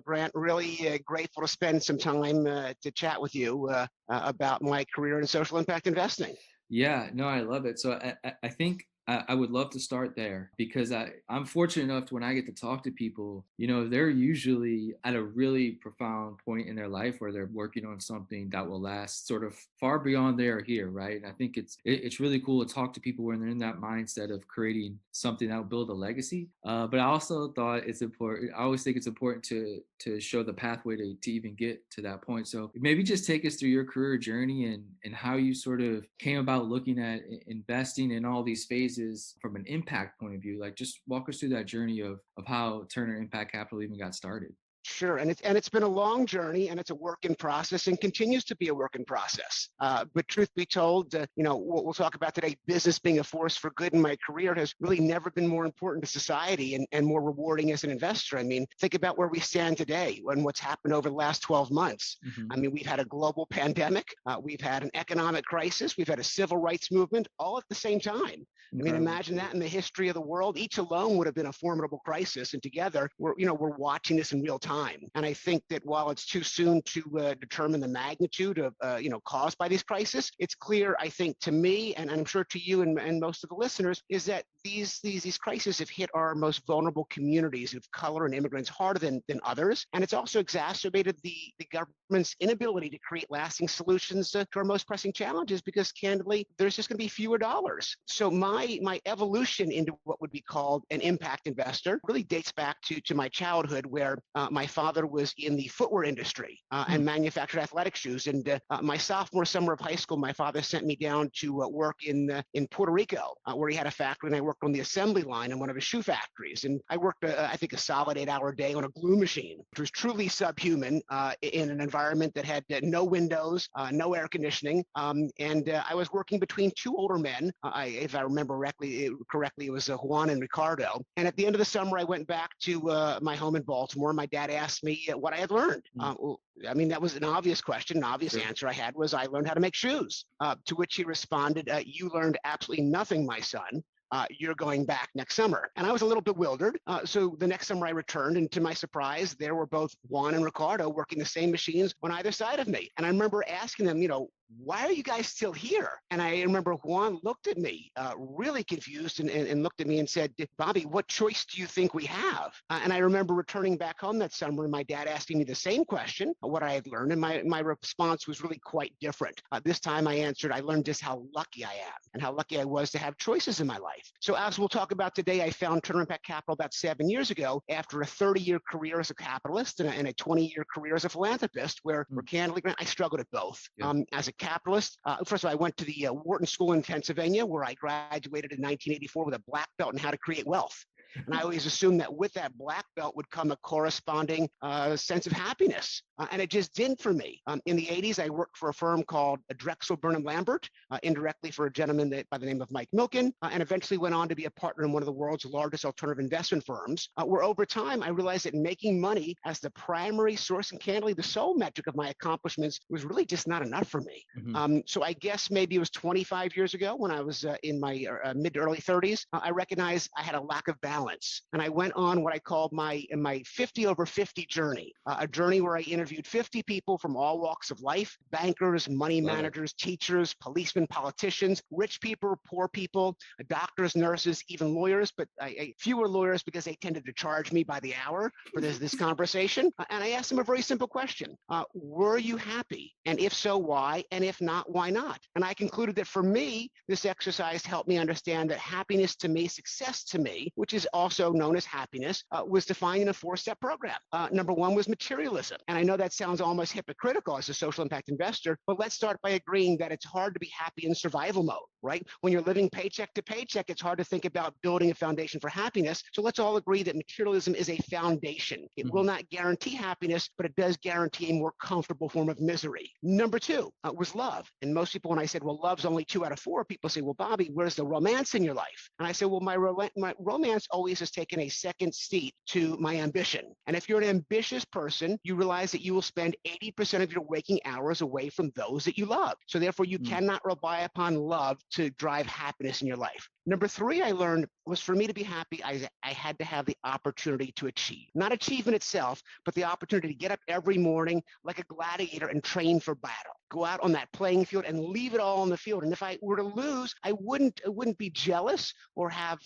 Grant, really grateful to spend some time to chat with you about my career in social impact investing. Yeah, no, I love it. So I think I would love to start there because I'm fortunate enough to when I get to talk to people, they're usually at a really profound point in their life where they're working on something that will last sort of far beyond they are here, right? And I think it's really cool to talk to people when they're in that mindset of creating something that will build a legacy. But I also thought it's important. I always think it's important to show the pathway to even get to that point. So maybe just take us through your career journey and how you sort of came about looking at investing in all these phases from an impact point of view. Like just walk us through that journey of how Turner Impact Capital even got started. Sure, and it's been a long journey, and it's a work in process, and continues to be a work in process. But truth be told, what we'll talk about today, business being a force for good in my career, has really never been more important to society and more rewarding as an investor. I mean, think about where we stand today and what's happened over the last 12 months. Mm-hmm. I mean, we've had a global pandemic, we've had an economic crisis, we've had a civil rights movement, all at the same time. I mean, Incredible. imagine that in the history of the world. Each alone would have been a formidable crisis, and together, we're watching this in real time. And I think that while it's too soon to determine the magnitude of caused by these crises, it's clear, I think, to me, and I'm sure to you and most of the listeners, is that these crises have hit our most vulnerable communities of color and immigrants harder than others, and it's also exacerbated the government's inability to create lasting solutions to our most pressing challenges, because candidly, there's just going to be fewer dollars. So my evolution into what would be called an impact investor really dates back to my childhood, where my father was in the footwear industry and manufactured athletic shoes. And my sophomore summer of high school, my father sent me down to work in Puerto Rico, where he had a factory, and I worked on the assembly line in one of his shoe factories. And I worked, I think, a solid 8-hour day on a glue machine, which was truly subhuman in an environment that had no windows, no air conditioning. And I was working between two older men. If I remember correctly, it was Juan and Ricardo. And at the end of the summer, I went back to my home in Baltimore. My dad asked me what I had learned. I mean, that was an obvious question. An obvious Sure. answer I had was, I learned how to make shoes. To which he responded, you learned absolutely nothing, my son. You're going back next summer. And I was a little bewildered. So the next summer I returned, and to my surprise, there were both Juan and Ricardo working the same machines on either side of me. And I remember asking them, why are you guys still here? And I remember Juan looked at me really confused and looked at me and said, Bobby, what choice do you think we have? And I remember returning back home that summer and my dad asking me the same question, what I had learned. And my response was really quite different. This time I answered, I learned just how lucky I am and how lucky I was to have choices in my life. So as we'll talk about today, I found Turner Impact Capital about 7 years ago after a 30-year career as a capitalist and a 20-year career as a philanthropist, where candidly, I struggled at both. Yeah. As a capitalist, first of all, I went to the Wharton School in Pennsylvania, where I graduated in 1984 with a black belt in how to create wealth. And I always assumed that with that black belt would come a corresponding sense of happiness. And it just didn't for me. In the 80s, I worked for a firm called Drexel Burnham Lambert, indirectly for a gentleman by the name of Mike Milken, and eventually went on to be a partner in one of the world's largest alternative investment firms, where over time, I realized that making money as the primary source and candidly the sole metric of my accomplishments was really just not enough for me. Mm-hmm. So I guess maybe it was 25 years ago when I was in my mid to early 30s, I recognized I had a lack of balance. And I went on what I called my 50 over 50 journey, a journey where I interviewed 50 people from all walks of life: bankers, money managers, teachers, policemen, politicians, rich people, poor people, doctors, nurses, even lawyers, but fewer lawyers because they tended to charge me by the hour for this conversation. And I asked them a very simple question. Were you happy? And if so, why? And if not, why not? And I concluded that for me, this exercise helped me understand that happiness to me, success to me, which is also known as happiness, was defined in a 4-step program. Number one was materialism. And I know that sounds almost hypocritical as a social impact investor, but let's start by agreeing that it's hard to be happy in survival mode, right? When you're living paycheck to paycheck, it's hard to think about building a foundation for happiness. So let's all agree that materialism is a foundation. It will not guarantee happiness, but it does guarantee a more comfortable form of misery. Number two was love. And most people, when I said, well, love's only 2 out of 4, people say, well, Bobby, where's the romance in your life? And I said, well, my romance always has taken a second seat to my ambition. And if you're an ambitious person, you realize that you will spend 80% of your waking hours away from those that you love. So therefore, you cannot rely upon love to drive happiness in your life. Number three, I learned was for me to be happy, I had to have the opportunity to achieve. Not achievement itself, but the opportunity to get up every morning like a gladiator and train for battle. Go out on that playing field and leave it all on the field. And if I were to lose, I wouldn't be jealous or have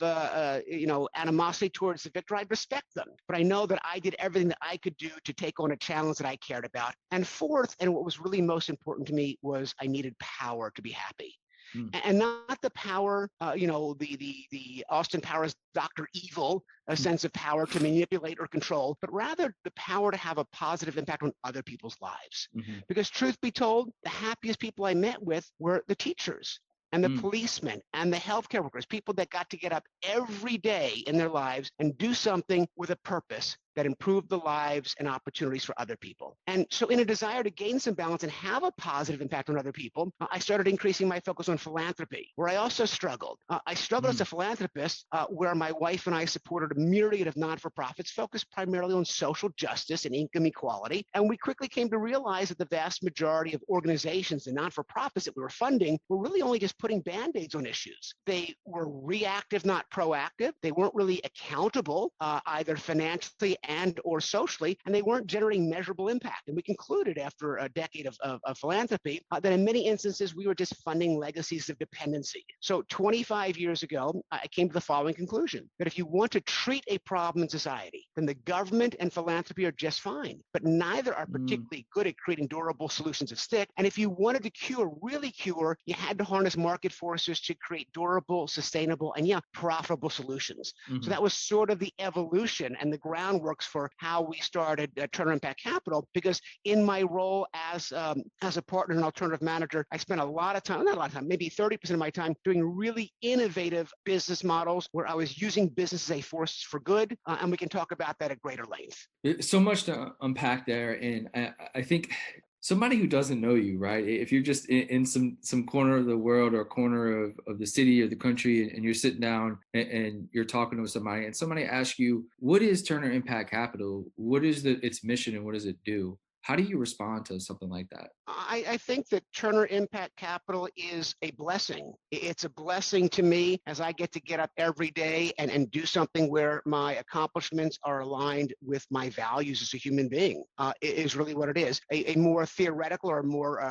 animosity towards the victor. I'd respect them. But I know that I did everything that I could do to take on a challenge that I cared about. And fourth, and what was really most important to me, was I needed power to be happy. Mm, And not the power, the Austin Powers Dr. Evil, a mm, sense of power to manipulate or control, but rather the power to have a positive impact on other people's lives. mhm, Because truth be told, the happiest people I met with were the teachers and the mm, policemen and the healthcare workers, people that got to get up every day in their lives and do something with a purpose that improved the lives and opportunities for other people. And so in a desire to gain some balance and have a positive impact on other people, I started increasing my focus on philanthropy, where I also struggled. I struggled as mm, a philanthropist, where my wife and I supported a myriad of non-for-profits focused primarily on social justice and income equality. And we quickly came to realize that the vast majority of organizations and non-for-profits that we were funding were really only just putting band-aids on issues. They were reactive, not proactive. They weren't really accountable, either financially and or socially, and they weren't generating measurable impact. And we concluded after a decade of philanthropy that in many instances, we were just funding legacies of dependency. So 25 years ago, I came to the following conclusion, that if you want to treat a problem in society, then the government and philanthropy are just fine, but neither are mm, particularly good at creating durable solutions that stick. And if you wanted to cure, really cure, you had to harness market forces to create durable, sustainable, and profitable solutions. So mhm. that was sort of the evolution and the groundworks for how we started Turner Impact Capital. Because in my role as a partner and alternative manager, I spent a lot of time, not a lot of time, maybe 30% of my time doing really innovative business models where I was using business as a force for good. And we can talk about that at greater length. So much to unpack there, and I think somebody who doesn't know you, right? If you're just in some corner of the world or corner of the city or the country, and you're sitting down and you're talking to somebody, and somebody asks you, "What is Turner Impact Capital? What is its mission, and what does it do?" How do you respond to something like that? I think that Turner Impact Capital is a blessing. It's a blessing to me as I get to get up every day and do something where my accomplishments are aligned with my values as a human being. It is really what it is. A more theoretical or more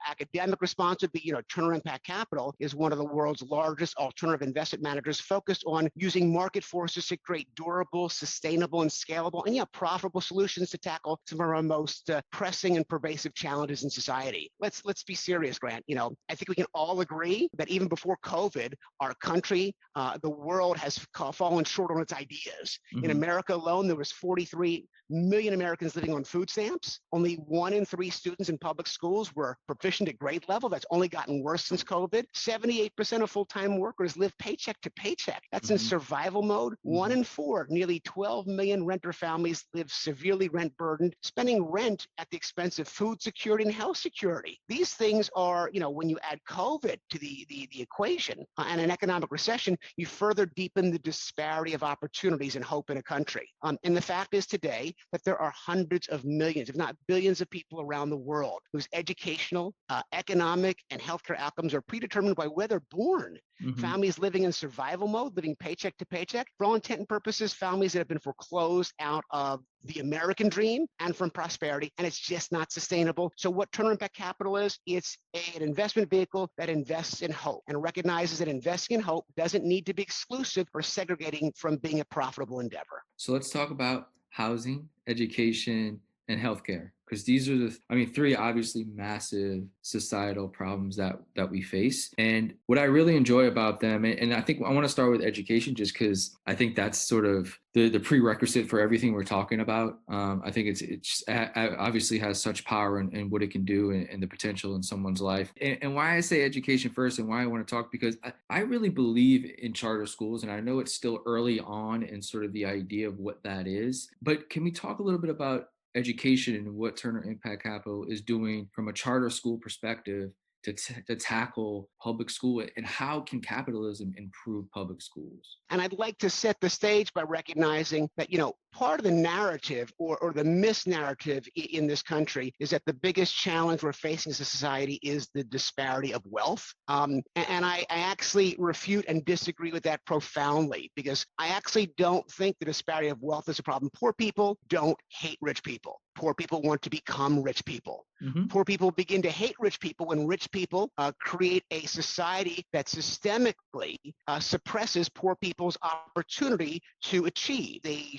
academic response would be, Turner Impact Capital is one of the world's largest alternative investment managers focused on using market forces to create durable, sustainable, and scalable, and profitable solutions to tackle some of our most pressing and pervasive challenges in society. Let's be serious, Grant. I think we can all agree that even before COVID, our country, the world has fallen short on its ideas. In Hmm. America alone, there was 43 million Americans living on food stamps. Only 1 in 3 students in public schools were proficient at grade level. That's only gotten worse since COVID. 78% of full-time workers live paycheck to paycheck. That's in Hmm. survival mode. One Hmm. in four, nearly 12 million renter families live severely rent burdened, spending rent at the expense of food security and health security. These things are, when you add COVID to the equation and an economic recession, you further deepen the disparity of opportunities and hope in a country. And the fact is today that there are hundreds of millions, if not billions of people around the world whose educational, economic, and healthcare outcomes are predetermined by where they're born. Hmm. Families living in survival mode, living paycheck to paycheck, for all intent and purposes, families that have been foreclosed out of the American dream and from prosperity, and it's just not sustainable. So what Turner Impact Capital is, it's an investment vehicle that invests in hope and recognizes that investing in hope doesn't need to be exclusive or segregating from being a profitable endeavor. So let's talk about housing, education, and healthcare, because these are three obviously massive societal problems that we face. And what I really enjoy about them, and I think I want to start with education, just because I think that's sort of the prerequisite for everything we're talking about. I think it's obviously has such power in what it can do, and the potential in someone's life. And why I say education first, and why I want to talk, because I really believe in charter schools, and I know it's still early on in sort of the idea of what that is. But can we talk a little bit about education and what Turner Impact Capital is doing from a charter school perspective to tackle public school, and how can capitalism improve public schools? And I'd like to set the stage by recognizing that, part of the narrative or the misnarrative in this country is that the biggest challenge we're facing as a society is the disparity of wealth. And I actually refute and disagree with that profoundly, because I actually don't think the disparity of wealth is a problem. Poor people don't hate rich people. Poor people want to become rich people. Mm-hmm. Poor people begin to hate rich people when rich people create a society that systemically suppresses poor people's opportunity to achieve. They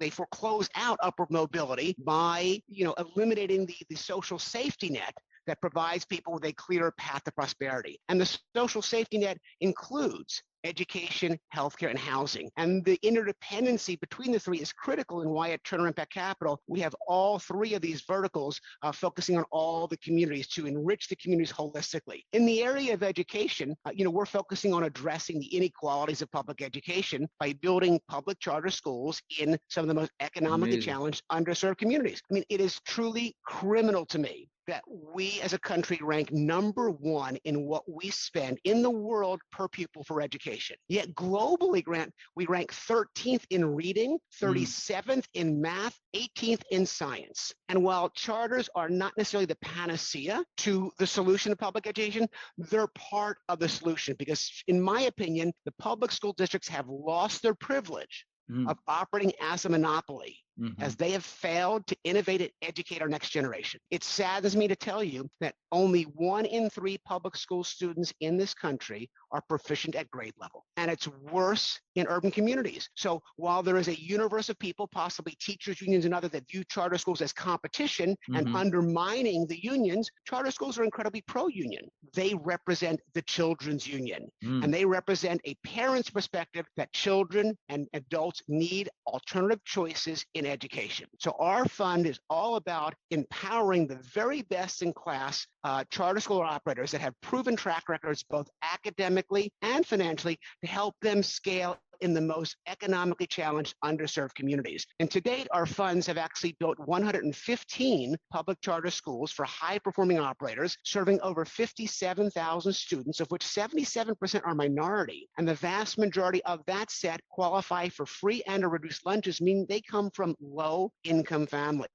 foreclose out upward mobility by, eliminating the social safety net that provides people with a clearer path to prosperity. And the social safety net includes education, healthcare, and housing. And the interdependency between the three is critical in why at Turner Impact Capital, we have all three of these verticals focusing on all the communities to enrich the communities holistically. In the area of education, we're focusing on addressing the inequalities of public education by building public charter schools in some of the most economically Amazing. challenged, underserved communities. I mean, it is truly criminal to me that we as a country rank number one in what we spend in the world per pupil for education. Yet globally, Grant, we rank 13th in reading, 37th in math, 18th in science. And while charters are not necessarily the panacea to the solution of public education, they're part of the solution, because in my opinion, the public school districts have lost their privilege of operating as a monopoly, as they have failed to innovate and educate our next generation. It saddens me to tell you that only 1 in 3 public school students in this country are proficient at grade level. And it's worse in urban communities. So while there is a universe of people, possibly teachers, unions, and others, that view charter schools as competition and undermining the unions, charter schools are incredibly pro-union. They represent the children's union. And they represent a parent's perspective that children and adults need alternative choices in education. So our fund is all about empowering the very best in class charter school operators that have proven track records, both academically and financially, to help them scale in the most economically challenged, underserved communities. And to date, our funds have actually built 115 public charter schools for high-performing operators, serving over 57,000 students, of which 77% are minority. And the vast majority of that set qualify for free and or reduced lunches, meaning they come from low-income families.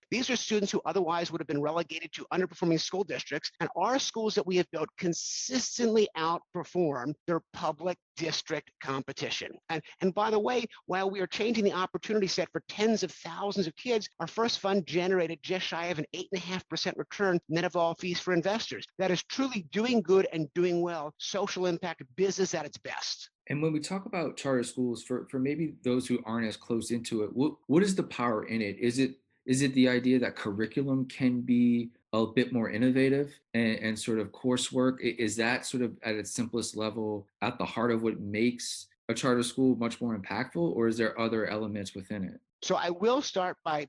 These are students who otherwise would have been relegated to underperforming school districts, and our schools that we have built consistently outperform their public district competition. And by the way, while we are changing the opportunity set for tens of thousands of kids, our first fund generated just shy of an 8.5% return net of all fees for investors. That is truly doing good and doing well, social impact business at its best. And when we talk about charter schools, for maybe those who aren't as close into it, what is the power in it? Is it the idea that curriculum can be a bit more innovative and sort of coursework? Is that sort of at its simplest level at the heart of what makes a charter school much more impactful, or is there other elements within it? So I will start by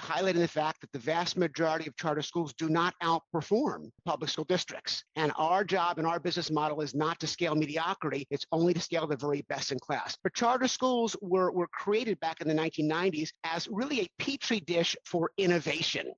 highlighting the fact that the vast majority of charter schools do not outperform public school districts. And our job and our business model is not to scale mediocrity, it's only to scale the very best in class. But charter schools were created back in the 1990s as really a petri dish for innovation.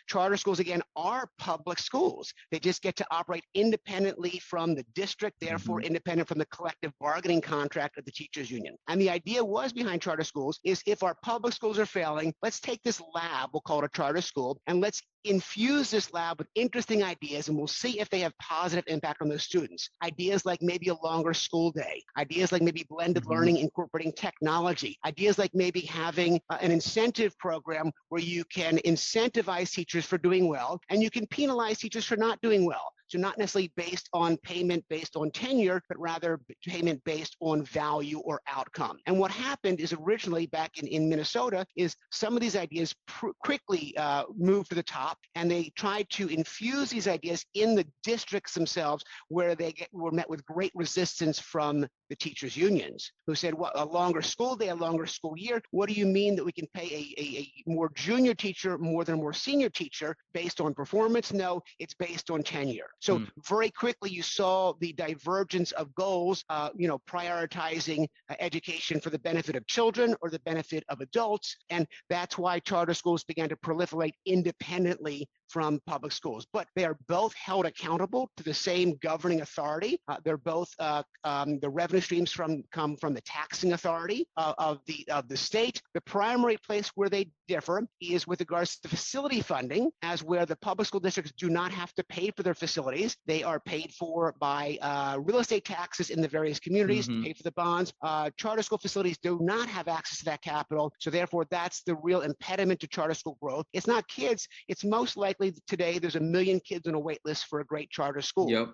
Charter schools, again, are public schools. They just get to operate independently from the district, therefore independent from the collective bargaining contract of the teachers union. And the idea was behind charter schools is, if our public schools are failing, let's take this lab, we'll call it a charter school, and let's infuse this lab with interesting ideas, and we'll see if they have positive impact on those students. Ideas like maybe a longer school day, ideas like maybe blended learning incorporating technology, ideas like maybe having an incentive program where you can incentivize teachers for doing well, and you can penalize teachers for not doing well. So not necessarily based on payment based on tenure, but rather payment based on value or outcome. And what happened is, originally back in Minnesota, is some of these ideas quickly moved to the top, and they tried to infuse these ideas in the districts themselves, where they were met with great resistance from the teachers unions, who said, well, a longer school day, a longer school year, what do you mean that we can pay a more junior teacher more than a more senior teacher based on performance? No, it's based on tenure. So very quickly you saw the divergence of goals, prioritizing education for the benefit of children or the benefit of adults. And that's why charter schools began to proliferate independently from public schools. But they are both held accountable to the same governing authority. They're both, the revenue revenue streams come from the taxing authority of the state. The primary place where they differ is with regards to facility funding, as where the public school districts do not have to pay for their facilities. They are paid for by real estate taxes in the various communities, pay for the bonds. Charter school facilities do not have access to that capital, so therefore that's the real impediment to charter school growth. It's not kids. It's most likely today there's 1 million kids on a wait list for a great charter school. Yep.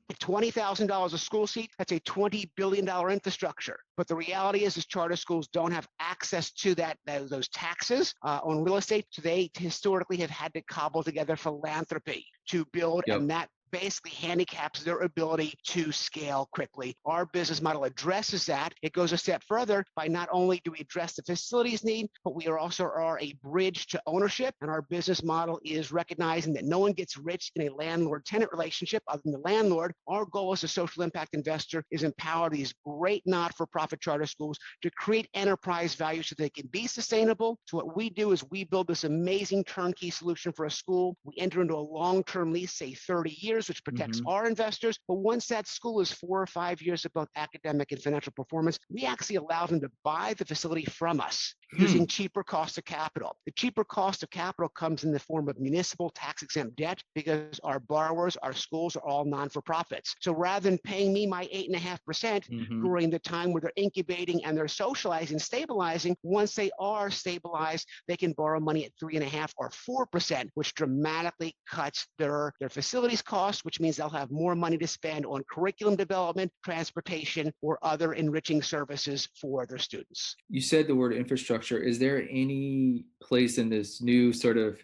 At $20,000 a school seat, that's a $20 billion infrastructure. But the reality is charter schools don't have access to those taxes on real estate. So they historically have had to cobble together philanthropy to build, and that basically handicaps their ability to scale quickly. Our business model addresses that. It goes a step further by not only do we address the facilities need, but we are a bridge to ownership. And our business model is recognizing that no one gets rich in a landlord-tenant relationship other than the landlord. Our goal as a social impact investor is empower these great not-for-profit charter schools to create enterprise value so they can be sustainable. So what we do is we build this amazing turnkey solution for a school. We enter into a long-term lease, say 30 years, which protects our investors. But once that school is 4 or 5 years of both academic and financial performance, we actually allow them to buy the facility from us using cheaper cost of capital. The cheaper cost of capital comes in the form of municipal tax-exempt debt because our borrowers, our schools are all non-for-profits. So rather than paying me my 8.5% during the time where they're incubating and they're socializing, stabilizing, once they are stabilized, they can borrow money at 3.5% or 4%, which dramatically cuts their facilities costs, which means they'll have more money to spend on curriculum development, transportation, or other enriching services for their students. You said the word infrastructure. Is there any place in this new sort of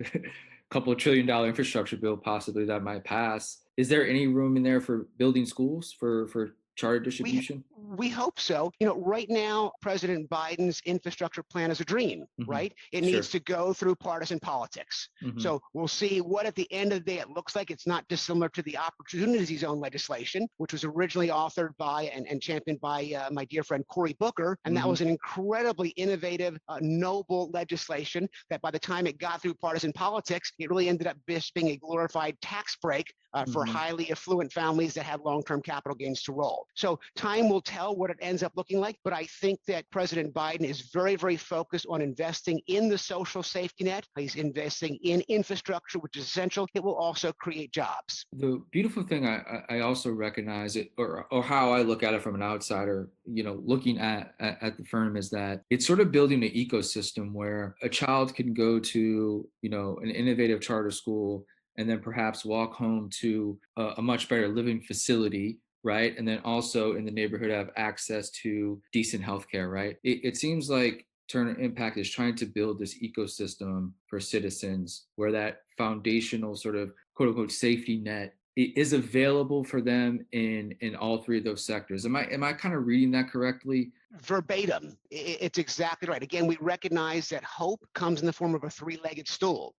couple of $1 trillion infrastructure bill possibly that might pass? Is there any room in there for building schools for charter distribution? We hope so. Right now, President Biden's infrastructure plan is a dream, right? It needs to go through partisan politics. So we'll see what at the end of the day it looks like. It's not dissimilar to the Opportunity Zone legislation, which was originally authored by and championed by my dear friend Cory Booker. And that was an incredibly innovative, noble legislation that by the time it got through partisan politics, it really ended up being a glorified tax break for highly affluent families that had long-term capital gains to roll. So time will tell what it ends up looking like, but I think that President Biden is very, very focused on investing in the social safety net. He's investing in infrastructure, which is essential. It will also create jobs. The beautiful thing I also recognize it, or how I look at it from an outsider, looking at the firm, is that it's sort of building an ecosystem where a child can go to, an innovative charter school and then perhaps walk home to a much better living facility, right? And then also in the neighborhood have access to decent healthcare, right? It seems like Turner Impact is trying to build this ecosystem for citizens where that foundational sort of quote unquote safety net is available for them in all three of those sectors. Am I kind of reading that correctly? Verbatim. It's exactly right. Again, we recognize that hope comes in the form of a three-legged stool.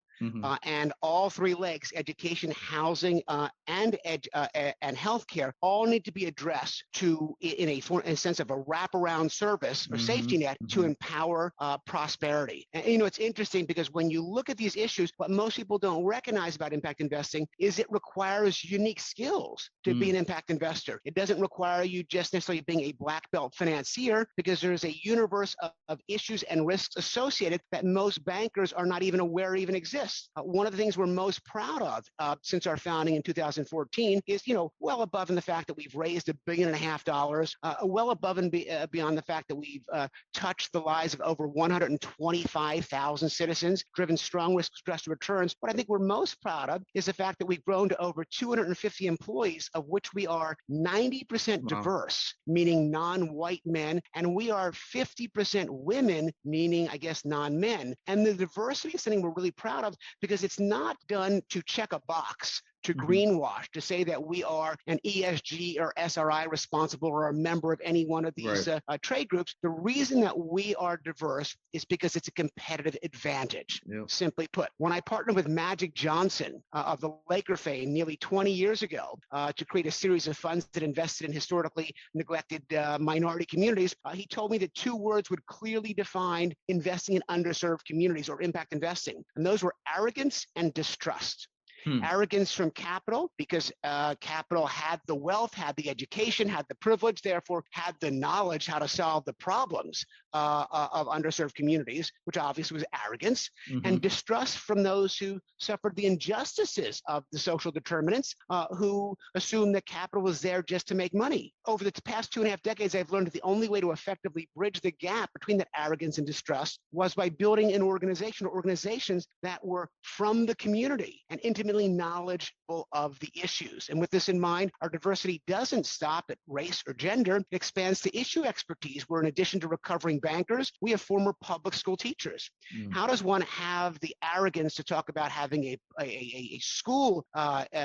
And all three legs, education, housing, and healthcare, all need to be addressed in a sense of a wraparound service or safety net to empower prosperity. And it's interesting because when you look at these issues, what most people don't recognize about impact investing is it requires unique skills to be an impact investor. It doesn't require you just necessarily being a black belt financier, because there's a universe of issues and risks associated that most bankers are not even aware even exist. One of the things we're most proud of since our founding in 2014 is, well above in the fact that we've raised $1.5 billion, well above and beyond the fact that we've touched the lives of over 125,000 citizens, driven strong risk-adjusted returns. What I think we're most proud of is the fact that we've grown to over 250 employees, of which we are 90% diverse, meaning non-white men, and we are 50% women, meaning, I guess, non-men. And the diversity is something we're really proud of, because it's not done to check a box, to greenwash, to say that we are an ESG or SRI responsible or a member of any one of these trade groups. The reason that we are diverse is because it's a competitive advantage. Simply put, when I partnered with Magic Johnson of the Laker fame nearly 20 years ago to create a series of funds that invested in historically neglected minority communities, he told me that two words would clearly define investing in underserved communities or impact investing, and those were arrogance and distrust. Hmm. Arrogance from capital, because capital had the wealth, had the education, had the privilege, therefore had the knowledge how to solve the problems of underserved communities, which obviously was arrogance. And Hmm. distrust from those who suffered the injustices of the social determinants, who assumed that capital was there just to make money. Over the past 2.5 decades, I've learned that the only way to effectively bridge the gap between that arrogance and distrust was by building an organization or organizations that were from the community and intimately knowledgeable of the issues. And with this in mind, our diversity doesn't stop at race or gender. It expands to issue expertise, where in addition to recovering bankers, we have former public school teachers. Mm. How does one have the arrogance to talk about having a school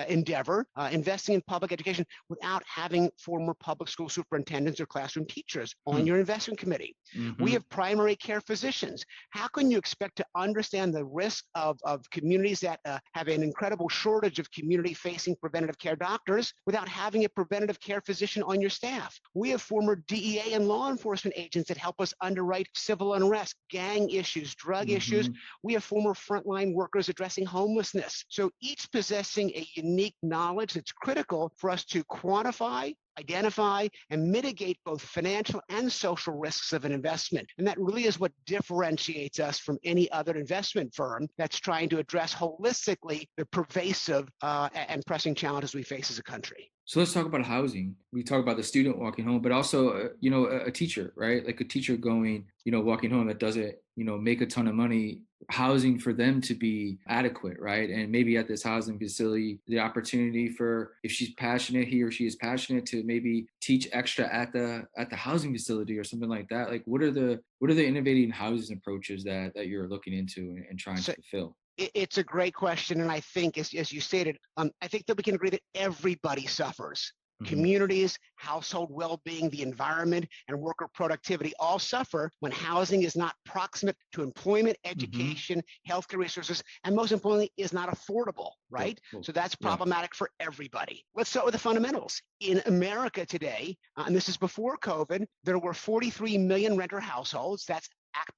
endeavor, investing in public education, without having former public school superintendents or classroom teachers on Hmm. your investment committee? We Hmm. have primary care physicians. How can you expect to understand the risk of communities that have an incredible shortage of community-facing preventative care doctors without having a preventative care physician on your staff? We have former DEA and law enforcement agents that help us underwrite civil unrest, gang issues, drug issues. Hmm. We have former frontline workers addressing homelessness. So each possessing a unique knowledge that's critical for us to quantify, identify, and mitigate both financial and social risks of an investment. And that really is what differentiates us from any other investment firm that's trying to address holistically the pervasive and pressing challenges we face as a country. So let's talk about housing. We talk about the student walking home, but also, a teacher, right? Like a teacher going, walking home that doesn't, make a ton of money, housing for them to be adequate, right? And maybe at this housing facility, the opportunity for, if she's passionate, he or she is passionate, to maybe teach extra at the housing facility or something like that. Like, what are the innovating housing approaches that you're looking into and trying to So fulfill? it's a great question. And I think, as you stated, I think that we can agree that everybody suffers. Hmm. Communities, household well-being, the environment, and worker productivity all suffer when housing is not proximate to employment, Hmm. education, healthcare resources, and most importantly, is not affordable, right? Well, So that's yeah, problematic for everybody. Let's start with the fundamentals. In America today, and this is before COVID, there were 43 million renter households. That's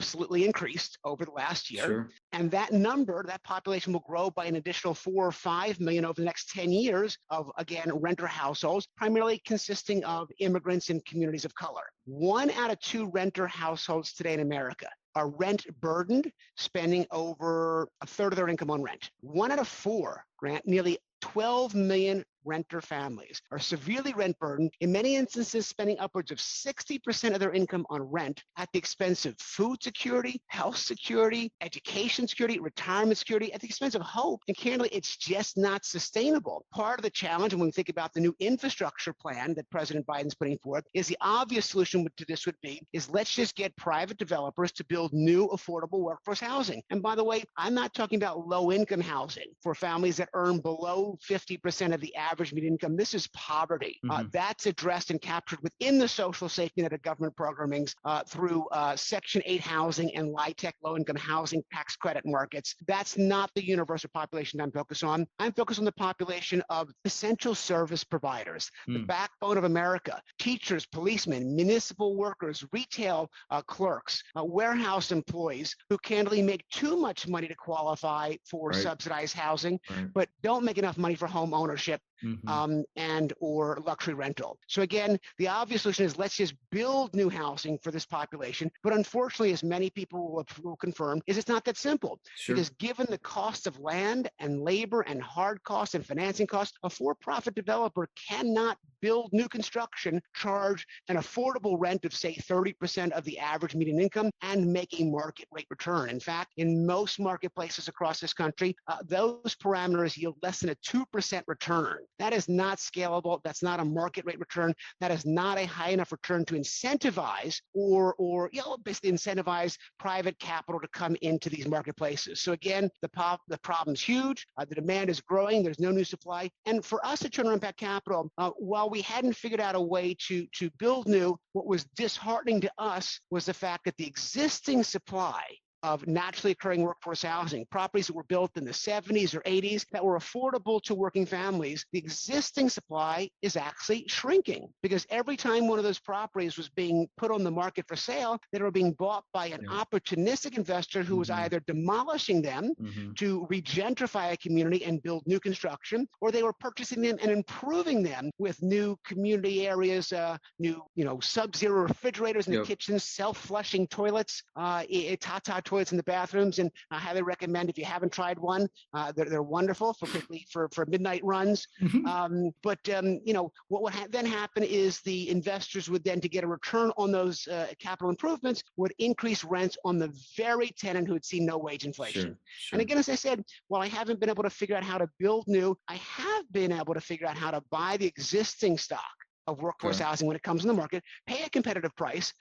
absolutely increased over the last year. sure. And that number, that population will grow by an additional 4 or 5 million over the next 10 years of, again, renter households, primarily consisting of immigrants and communities of color. 1 out of 2 renter households today in America are rent burdened, spending over a third of their income on rent. 1 out of 4, Grant, nearly 12 million renter families are severely rent burdened, in many instances spending upwards of 60% of their income on rent, at the expense of food security, health security, education security, retirement security, at the expense of hope. And candidly, it's just not sustainable. Part of the challenge when we think about the new infrastructure plan that President Biden's putting forth is, the obvious solution to this would be, is let's just get private developers to build new affordable workforce housing. And by the way, I'm not talking about low income housing for families that earn below 50% of the average median income. This is poverty. Hmm. That's addressed and captured within the social safety net of government programmings through Section 8 housing and LIHTC, low-income housing tax credit markets. That's not the universal population I'm focused on. I'm focused on the population of essential service providers, the Mm. backbone of America: teachers, policemen, municipal workers, retail clerks, warehouse employees who candidly make too much money to qualify for Right, subsidized housing, right. but don't make enough money for home ownership Hmm. and or luxury rental. So again, the obvious solution is, let's just build new housing for this population. But unfortunately, as many people will confirm, is it's not that simple. Sure. Because given the cost of land and labor and hard costs and financing costs, a for-profit developer cannot build new construction, charge an affordable rent of, say, 30% of the average median income, and make a market rate return. In fact, in most marketplaces across this country, those parameters yield less than a 2% return. That is not scalable. That's not a market rate return. That is not a high enough return to incentivize or basically incentivize private capital to come into these marketplaces. So again, the problem's huge. The demand is growing. There's no new supply. And for us at Turner Impact Capital, while we hadn't figured out a way to build new, what was disheartening to us was the fact that the existing supply of naturally occurring workforce housing, properties that were built in the 70s or 80s that were affordable to working families, the existing supply is actually shrinking because every time one of those properties was being put on the market for sale, they were being bought by an Yeah. opportunistic investor who was either demolishing them to regentrify a community and build new construction, or they were purchasing them and improving them with new community areas, new, sub-zero refrigerators in the Yep. kitchens, self-flushing toilets, Tata toilets in the bathrooms. And I highly recommend if you haven't tried one, they're wonderful for particularly for midnight runs. What would then happen is the investors would then, to get a return on those capital improvements, would increase rents on the very tenant who had seen no wage inflation. Sure. And Sure. again, as I said, while I haven't been able to figure out how to build new, I have been able to figure out how to buy the existing stock of workforce Okay. housing when it comes in the market, pay a competitive price,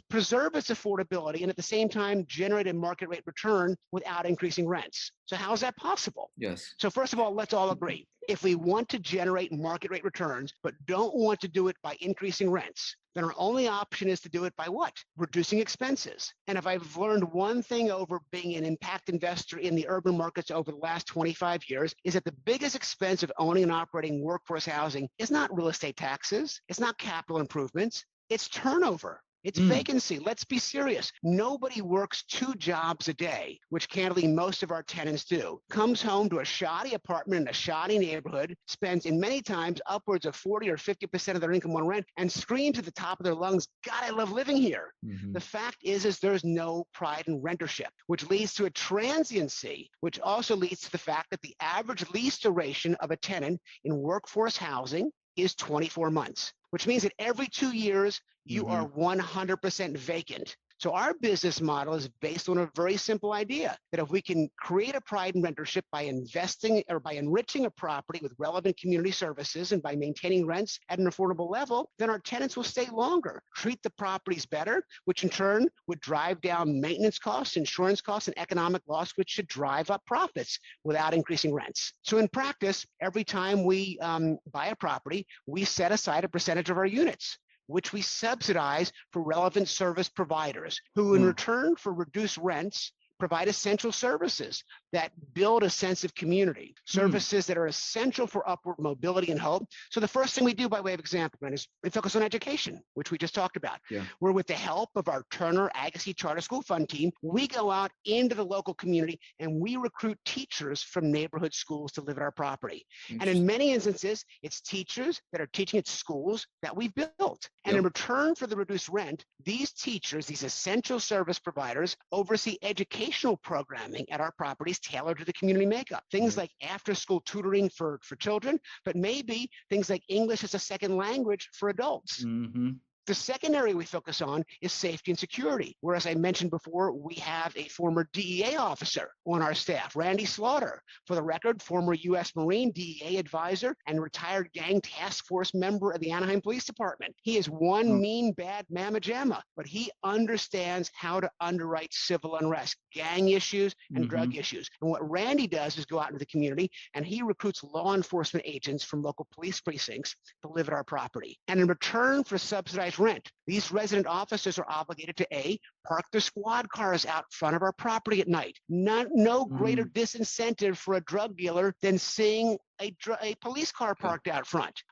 preserve its affordability, and at the same time generate a market rate return without increasing rents. So how is that possible? Yes. So first of all, let's all agree, if we want to generate market rate returns, but don't want to do it by increasing rents, then our only option is to do it by what? Reducing expenses. And if I've learned one thing over being an impact investor in the urban markets over the last 25 years, is that the biggest expense of owning and operating workforce housing is not real estate taxes, it's not capital improvements, it's turnover. It's Mm. vacancy. Let's be serious. Nobody works 2 jobs a day, which candidly most of our tenants do. Comes home to a shoddy apartment in a shoddy neighborhood, spends in many times upwards of 40 or 50% of their income on rent, and screams at the top of their lungs, God, I love living here. The fact is there's no pride in rentership, which leads to a transiency, which also leads to the fact that the average lease duration of a tenant in workforce housing is 24 months, which means that every 2 years, you are 100% vacant. So our business model is based on a very simple idea that if we can create a pride in rentership by investing or by enriching a property with relevant community services and by maintaining rents at an affordable level, then our tenants will stay longer, treat the properties better, which in turn would drive down maintenance costs, insurance costs, and economic loss, which should drive up profits without increasing rents. So in practice, every time we buy a property, we set aside a percentage of our units, which we subsidize for relevant service providers who in return for reduced rents provide essential services that build a sense of community, services that are essential for upward mobility and hope. So the first thing we do by way of example, Brent, is we focus on education, which we just talked about. Yeah. Where with the help of our Turner Agassiz Charter School Fund team, we go out into the local community and we recruit teachers from neighborhood schools to live at our property. And in many instances, it's teachers that are teaching at schools that we've built. And in return for the reduced rent, these teachers, these essential service providers, oversee educational programming at our properties tailored to the community makeup. Things like after-school tutoring for children, but maybe things like English as a second language for adults. The second area we focus on is safety and security, where, as I mentioned before, we have a former DEA officer on our staff, Randy Slaughter. For the record, former U.S. Marine, DEA advisor, and retired gang task force member of the Anaheim Police Department. He is one mean, bad mamma jamma, but he understands how to underwrite civil unrest, gang issues, and drug issues. And what Randy does is go out into the community, and he recruits law enforcement agents from local police precincts to live at our property. And in return for subsidized rent, these resident officers are obligated to A, park their squad cars out front of our property at night. No greater disincentive for a drug dealer than seeing a police car parked out front.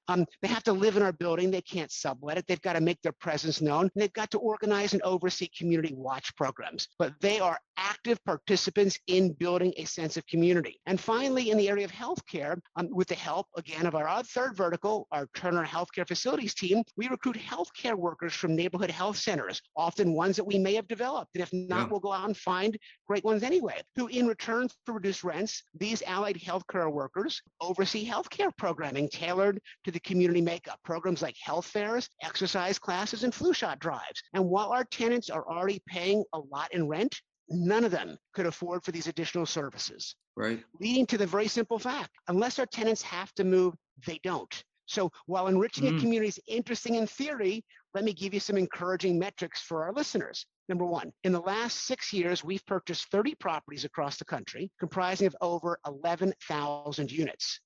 They have to live in our building. They can't sublet it. They've got to make their presence known. And they've got to organize and oversee community watch programs. But they are active participants in building a sense of community. And finally, in the area of healthcare, with the help, again, of our third vertical, our Turner Healthcare Facilities team, we recruit healthcare workers from neighborhood health centers, often ones that we may have developed. And if not, we'll go out and find great ones anyway, who in return for reduced rents, these allied healthcare workers oversee healthcare programming tailored to the community makeup, programs like health fairs, exercise classes, and flu shot drives. And while our tenants are already paying a lot in rent, none of them could afford for these additional services. Right. Leading to the very simple fact, unless our tenants have to move, they don't. So while enriching a community is interesting in theory, let me give you some encouraging metrics for our listeners. Number one, in the last 6 years, we've purchased 30 properties across the country, comprising of over 11,000 units,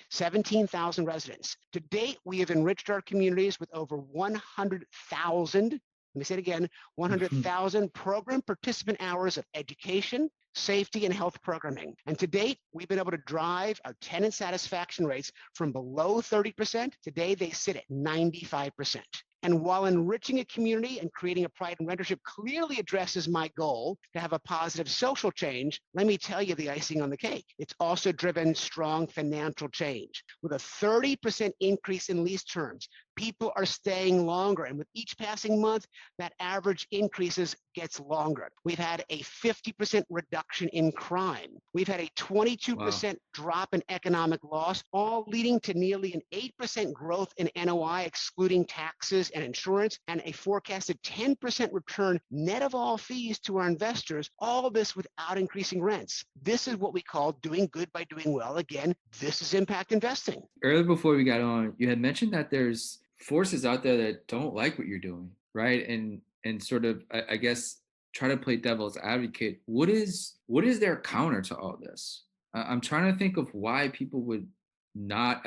17,000 residents. To date, we have enriched our communities with over 100,000 Let me say it again, 100,000 program participant hours of education, safety, and health programming. And to date, we've been able to drive our tenant satisfaction rates from below 30%. Today, they sit at 95%. And while enriching a community and creating a pride in rentership clearly addresses my goal to have a positive social change, let me tell you the icing on the cake. It's also driven strong financial change. With a 30% increase in lease terms, people are staying longer. And with each passing month, that average increases gets longer. We've had a 50% reduction in crime. We've had a 22% drop in economic loss, all leading to nearly an 8% growth in NOI, excluding taxes and insurance, and a forecasted 10% return net of all fees to our investors, all this without increasing rents. This is what we call doing good by doing well. Again, this is impact investing. Earlier before we got on, you had mentioned that there's forces out there that don't like what you're doing, right? And sort of, I guess, try to play devil's advocate. What is their counter to all this? I'm trying to think of why people would not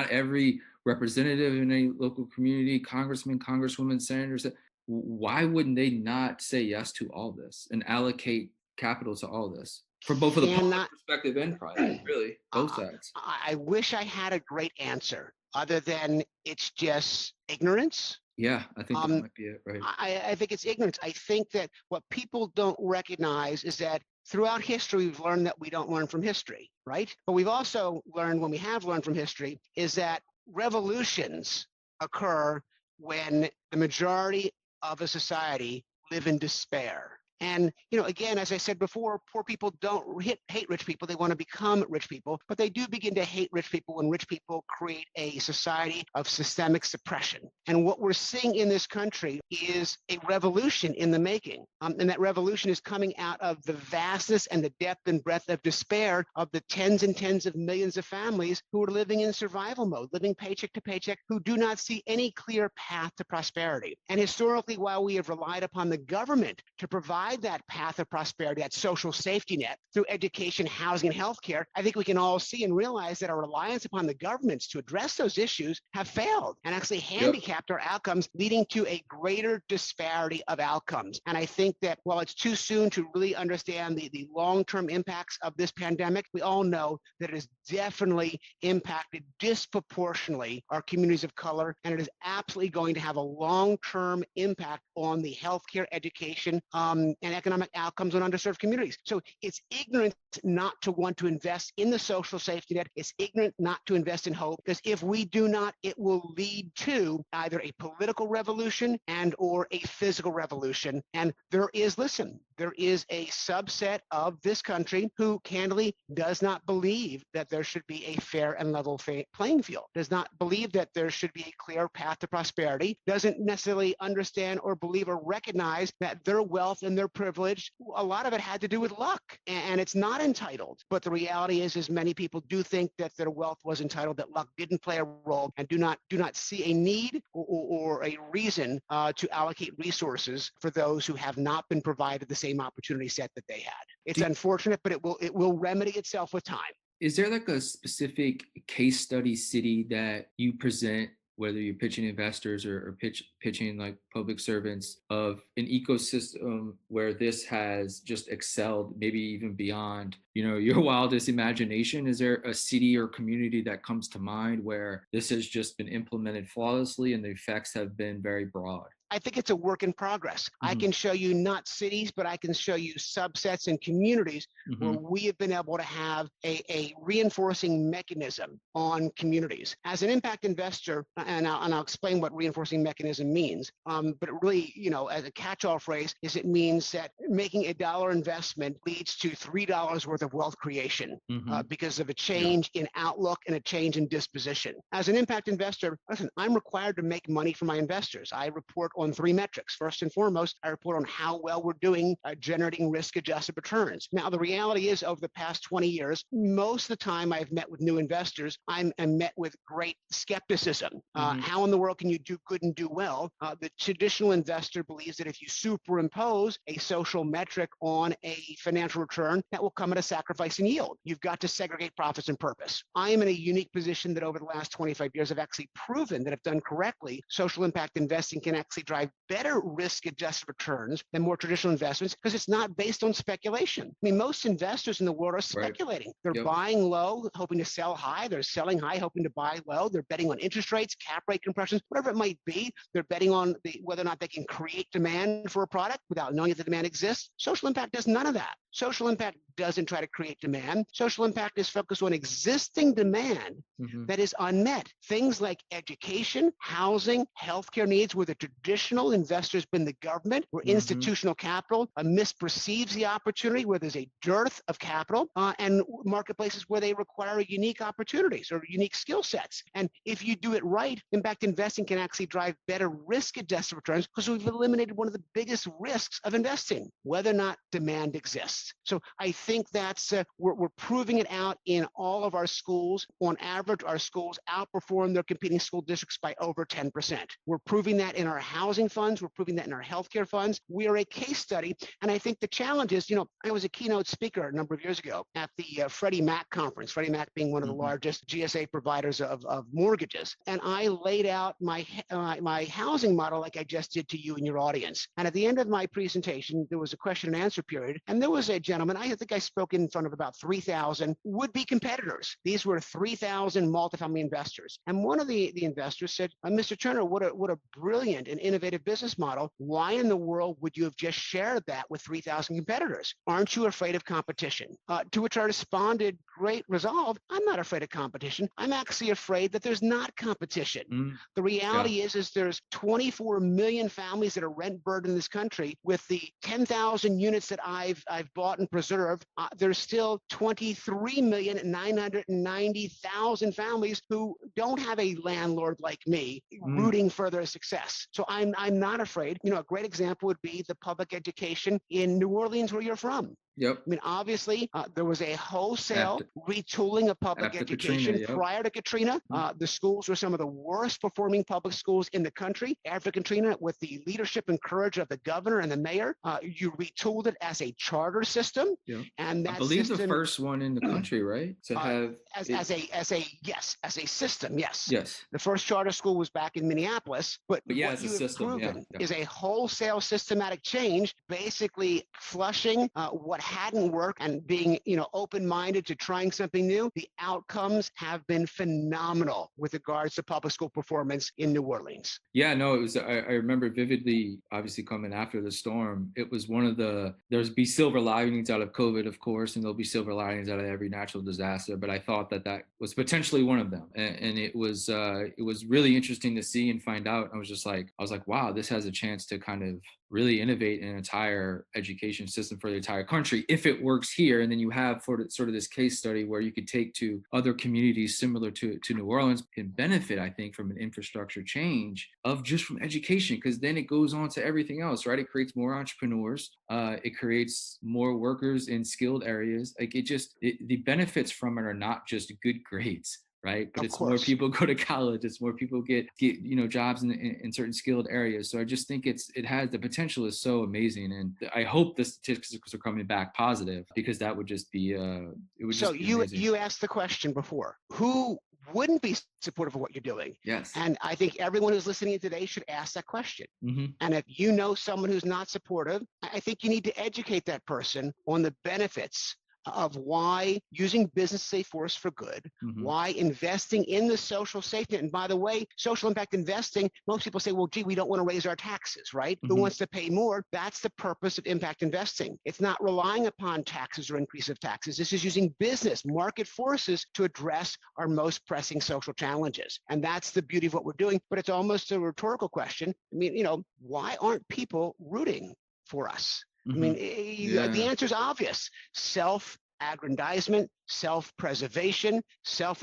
every representative in a local community, congressman, congresswoman, senators, why wouldn't they not say yes to all this and allocate capital to all this from both of the public perspective and private, really, both sides? I wish I had a great answer other than it's just ignorance. Yeah, I think that might be it, right? I think it's ignorance. I think that what people don't recognize is that throughout history, we've learned that we don't learn from history, right? But we've also learned, when we have learned from history, is that revolutions occur when the majority of a society live in despair. And, again, as I said before, poor people don't hate rich people. They want to become rich people, but they do begin to hate rich people when rich people create a society of systemic suppression. And what we're seeing in this country is a revolution in the making. And that revolution is coming out of the vastness and the depth and breadth of despair of the tens and tens of millions of families who are living in survival mode, living paycheck to paycheck, who do not see any clear path to prosperity. And historically, while we have relied upon the government to provide that path of prosperity, that social safety net through education, housing, and healthcare, I think we can all see and realize that our reliance upon the governments to address those issues have failed and actually handicapped our outcomes, leading to a greater disparity of outcomes. And I think that while it's too soon to really understand the long-term impacts of this pandemic, we all know that it has definitely impacted disproportionately our communities of color, and it is absolutely going to have a long-term impact on the healthcare, education, and economic outcomes on underserved communities. So it's ignorant not to want to invest in the social safety net. It's ignorant not to invest in hope, because if we do not, it will lead to either a political revolution and or a physical revolution. And there is a subset of this country who candidly does not believe that there should be a fair and level playing field, does not believe that there should be a clear path to prosperity, doesn't necessarily understand or believe or recognize that their wealth and their privilege, a lot of it had to do with luck, and it's not entitled. But the reality is many people do think that their wealth was entitled, that luck didn't play a role, and do not see a need or a reason to allocate resources for those who have not been provided the same opportunity set that they had. It's unfortunate, but it will remedy itself with time. Is there like a specific case study city that you present, whether you're pitching investors or pitching like public servants, of an ecosystem where this has just excelled, maybe even beyond, your wildest imagination? Is there a city or community that comes to mind where this has just been implemented flawlessly and the effects have been very broad? I think it's a work in progress. Mm-hmm. I can show you not cities, but I can show you subsets and communities where we have been able to have a reinforcing mechanism on communities. As an impact investor, and I'll explain what reinforcing mechanism means, but it really, as a catch-all phrase, it means that making $1 investment leads to $3 worth of wealth creation because of a change in outlook and a change in disposition. As an impact investor, listen, I'm required to make money for my investors. I report on 3 metrics. First and foremost, I report on how well we're doing generating risk-adjusted returns. Now, the reality is, over the past 20 years, most of the time I've met with new investors, I'm met with great skepticism. How in the world can you do good and do well? The traditional investor believes that if you superimpose a social metric on a financial return, that will come at a sacrifice in yield. You've got to segregate profits and purpose. I am in a unique position that over the last 25 years, I've actually proven that if done correctly, social impact investing can actually drive better risk-adjusted returns than more traditional investments because it's not based on speculation. I mean, most investors in the world are Right. speculating. They're Yep. buying low, hoping to sell high. They're selling high, hoping to buy low. They're betting on interest rates, cap rate compressions, whatever it might be. They're betting on whether or not they can create demand for a product without knowing if the demand exists. Social impact does none of that. Social impact doesn't try to create demand. Social impact is focused on existing demand that is unmet. Things like education, housing, healthcare needs, where the traditional investor's been the government, where institutional capital misperceives the opportunity, where there's a dearth of capital, and marketplaces where they require unique opportunities or unique skill sets. And if you do it right, impact investing can actually drive better risk-adjusted returns because we've eliminated one of the biggest risks of investing, whether or not demand exists. So I think that's we're proving it out in all of our schools. On average, our schools outperform their competing school districts by over 10%. We're proving that in our housing funds. We're proving that in our healthcare funds. We are a case study. And I think the challenge is, I was a keynote speaker a number of years ago at the Freddie Mac conference, Freddie Mac being one of the largest GSA providers of mortgages. And I laid out my housing model like I just did to you and your audience. And at the end of my presentation, there was a question and answer period. And there was a gentleman, I think I spoke in front of about 3,000 would-be competitors. These were 3,000 multifamily investors. And one of the investors said, Mr. Turner, what a brilliant and innovative business model. Why in the world would you have just shared that with 3,000 competitors? Aren't you afraid of competition? To which I responded, great resolve. I'm not afraid of competition. I'm actually afraid that there's not competition. The reality is there's 24 million families that are rent burdened in this country. With the 10,000 units that I've bought and preserved, there's still 23,990,000 families who don't have a landlord like me rooting for their success. So I'm not afraid. A great example would be the public education in New Orleans, where you're from. Yep. I mean, obviously, there was a wholesale retooling of public education Katrina, prior to Katrina. The schools were some of the worst performing public schools in the country. After Katrina, with the leadership and courage of the governor and the mayor, you retooled it as a charter system. Yep. And that I believe system, the first one in the country, right? To have as a system, yes. Yes. The first charter school was back in Minneapolis, but yeah, what as a you have system, proven is a wholesale systematic change, basically flushing what hadn't worked and being, open-minded to trying something new. The outcomes have been phenomenal with regards to public school performance in New Orleans. Yeah, no, it was, I remember vividly, obviously coming after the storm, it was there's be silver linings out of COVID, of course, and there'll be silver linings out of every natural disaster. But I thought that was potentially one of them. And it was really interesting to see and find out. I was like, wow, this has a chance to kind of really innovate an entire education system for the entire country if it works here. And then you have sort of this case study where you could take to other communities similar to New Orleans can benefit, I think, from an infrastructure change of just from education, because then it goes on to everything else, right? It creates more entrepreneurs. It creates more workers in skilled areas. Like the benefits from it are not just good grades, right? But it's more people go to college. It's more people get jobs in certain skilled areas. So I just think it has the potential is so amazing, and I hope the statistics are coming back positive, because that would just be you asked the question before, who wouldn't be supportive of what you're doing? Yes. And I think everyone who's listening today should ask that question. And if you know someone who's not supportive, I think you need to educate that person on the benefits of why using business as a force for good, why investing in the social safety net. And by the way, social impact investing, most people say, well, gee, we don't want to raise our taxes, right? Who wants to pay more? That's the purpose of impact investing. It's not relying upon taxes or increase of taxes. This is using business, market forces to address our most pressing social challenges. And that's the beauty of what we're doing. But it's almost a rhetorical question. I mean, why aren't people rooting for us? I mean, the answer is obvious. Self-aggrandizement, self-preservation,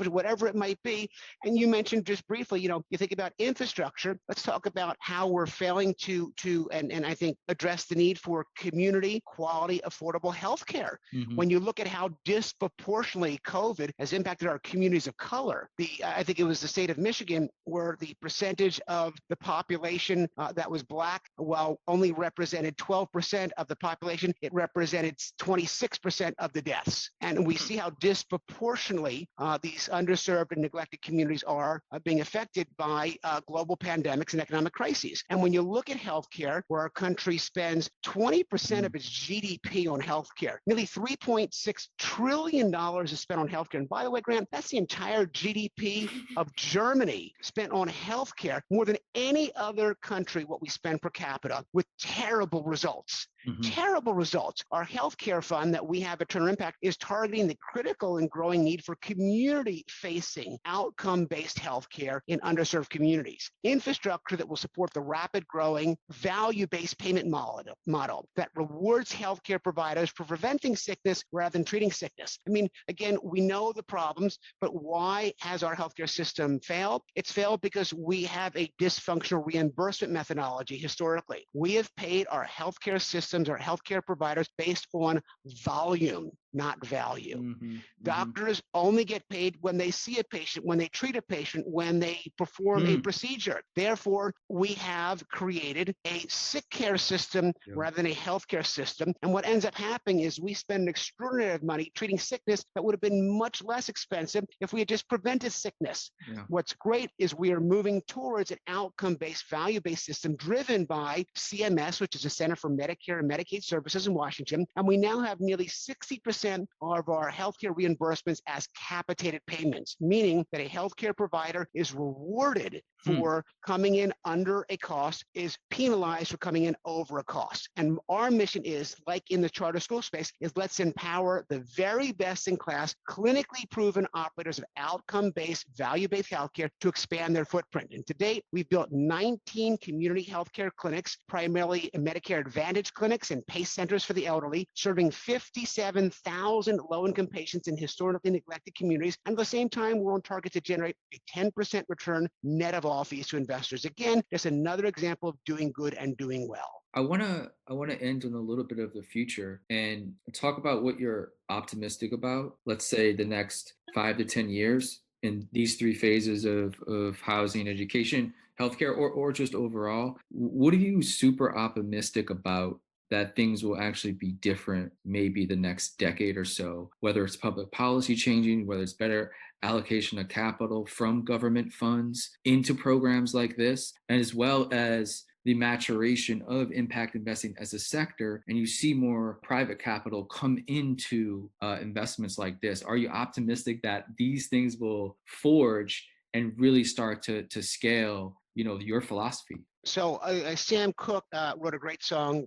whatever it might be. And you mentioned just briefly, you think about infrastructure. Let's talk about how we're failing to and I think address the need for community quality, affordable healthcare. When you look at how disproportionately COVID has impacted our communities of color, I think it was the state of Michigan where the percentage of the population that was Black, while only represented 12% of the population, it represented 26% of the deaths. deaths. And we see how disproportionately these underserved and neglected communities are being affected by global pandemics and economic crises. And when you look at healthcare, where our country spends 20% of its GDP on healthcare, nearly $3.6 trillion is spent on healthcare. And by the way, Grant, that's the entire GDP of Germany spent on healthcare, more than any other country, what we spend per capita, with terrible results. Terrible results. Our healthcare fund that we have at Turner Impact is targeting the critical and growing need for community-facing, outcome-based healthcare in underserved communities. Infrastructure that will support the rapid growing, value-based payment model that rewards healthcare providers for preventing sickness rather than treating sickness. I mean, again, we know the problems, but why has our healthcare system failed? It's failed because we have a dysfunctional reimbursement methodology historically. We have paid our healthcare systems, our healthcare providers, based on volume, not value. Doctors only get paid when they see a patient, when they treat a patient, when they perform a procedure. Therefore, we have created a sick care system rather than a healthcare system. And what ends up happening is we spend an extraordinary amount of money treating sickness that would have been much less expensive if we had just prevented sickness. What's great is we are moving towards an outcome-based, value-based system driven by CMS, which is the Center for Medicare and Medicaid Services in Washington. And we now have nearly 60% of our healthcare reimbursements as capitated payments, meaning that a healthcare provider is rewarded for coming in under a cost, is penalized for coming in over a cost. And our mission is, like in the charter school space, is let's empower the very best in class, clinically proven operators of outcome-based, value-based healthcare to expand their footprint. And to date, we've built 19 community healthcare clinics, primarily Medicare Advantage clinics and PACE centers for the elderly, serving 57,000 low-income patients in historically neglected communities. And at the same time, we're on target to generate a 10% return net of all fees to investors. Again, just another example of doing good and doing well. I wanna end on a little bit of the future and talk about what you're optimistic about. Let's say the next 5 to 10 years in these three phases of housing, education, healthcare, or just overall. What are you super optimistic about that things will actually be different maybe the next decade or so, whether it's public policy changing, whether it's better allocation of capital from government funds into programs like this, and as well as the maturation of impact investing as a sector, and you see more private capital come into investments like this. Are you optimistic that these things will forge and really start to scale, your philosophy? So Sam Cooke wrote a great song,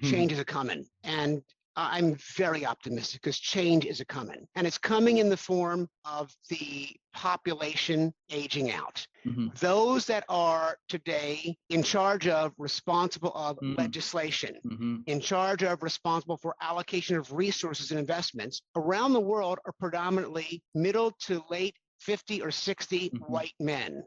Change is a Coming. And I'm very optimistic because change is a coming. And it's coming in the form of the population aging out. Those that are today in charge of, responsible of legislation, in charge of, responsible for allocation of resources and investments around the world are predominantly middle to late 50 or 60 white men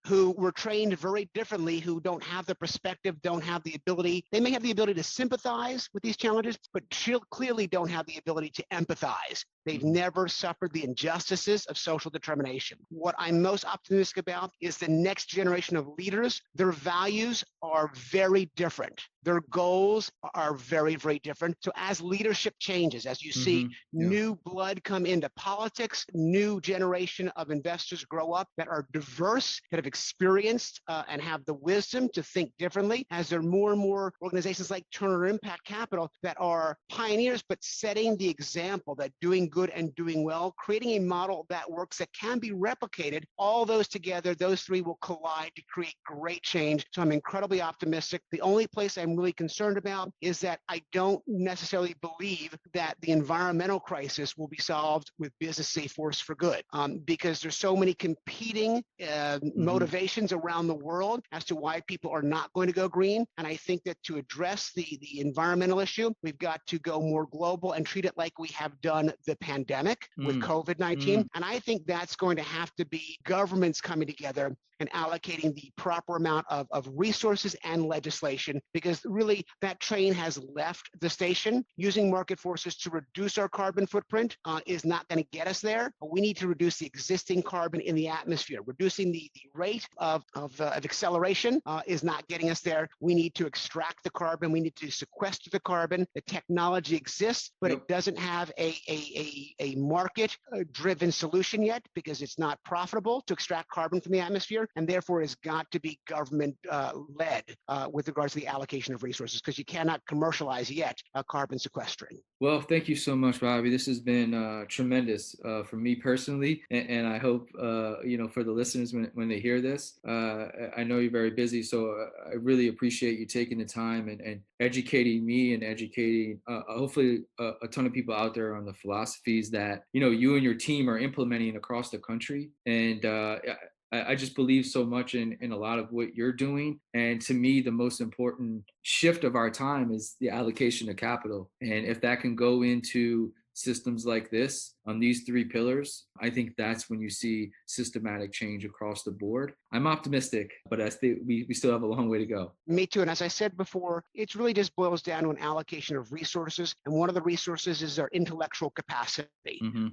who were trained very differently, who don't have the perspective, don't have the ability. They may have the ability to sympathize with these challenges, but clearly don't have the ability to empathize. They've never suffered the injustices of social determination. What I'm most optimistic about is the next generation of leaders. Their values are very different. Their goals are very, very different. So as leadership changes, as you see new blood come into politics, new generation of investors grow up that are diverse, that have experienced and have the wisdom to think differently, as there are more and more organizations like Turner Impact Capital that are pioneers, but setting the example that doing good and doing well, creating a model that works, that can be replicated. All those together, those three will collide to create great change. So I'm incredibly optimistic. The only place I'm really concerned about is that I don't necessarily believe that the environmental crisis will be solved with business safe force for good, because there's so many competing motivations around the world as to why people are not going to go green. And I think that to address the environmental issue, we've got to go more global and treat it like we have done the pandemic with COVID-19. And I think that's going to have to be governments coming together and allocating the proper amount of resources and legislation, because really that train has left the station. Using market forces to reduce our carbon footprint is not going to get us there. But we need to reduce the existing carbon in the atmosphere. Reducing the rate of acceleration is not getting us there. We need to extract the carbon. We need to sequester the carbon. The technology exists, but it doesn't have a market-driven solution yet because it's not profitable to extract carbon from the atmosphere, and therefore has got to be government-led with regards to the allocation of resources, because you cannot commercialize yet carbon sequestering. Well, thank you so much, Bobby. This has been tremendous for me personally, and I hope for the listeners when they hear this. I know you're very busy, so I really appreciate you taking the time and educating me and educating hopefully a ton of people out there on the philosophies that you and your team are implementing across the country. And I just believe so much in a lot of what you're doing. And to me, the most important shift of our time is the allocation of capital. And if that can go into systems like this on these three pillars, I think that's when you see systematic change across the board. I'm optimistic, but I think we still have a long way to go. Me too. And as I said before, it really just boils down to an allocation of resources. And one of the resources is our intellectual capacity.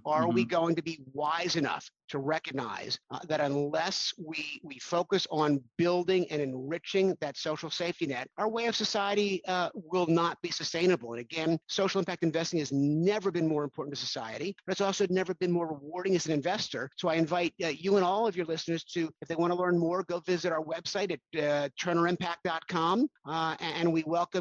Are we going to be wise enough to recognize that unless we focus on building and enriching that social safety net, our way of society will not be sustainable. And again, social impact investing has never been more important to society, but it's also never been more rewarding as an investor. So I invite you and all of your listeners to, if they want to learn more, go visit our website at turnerimpact.com, and we welcome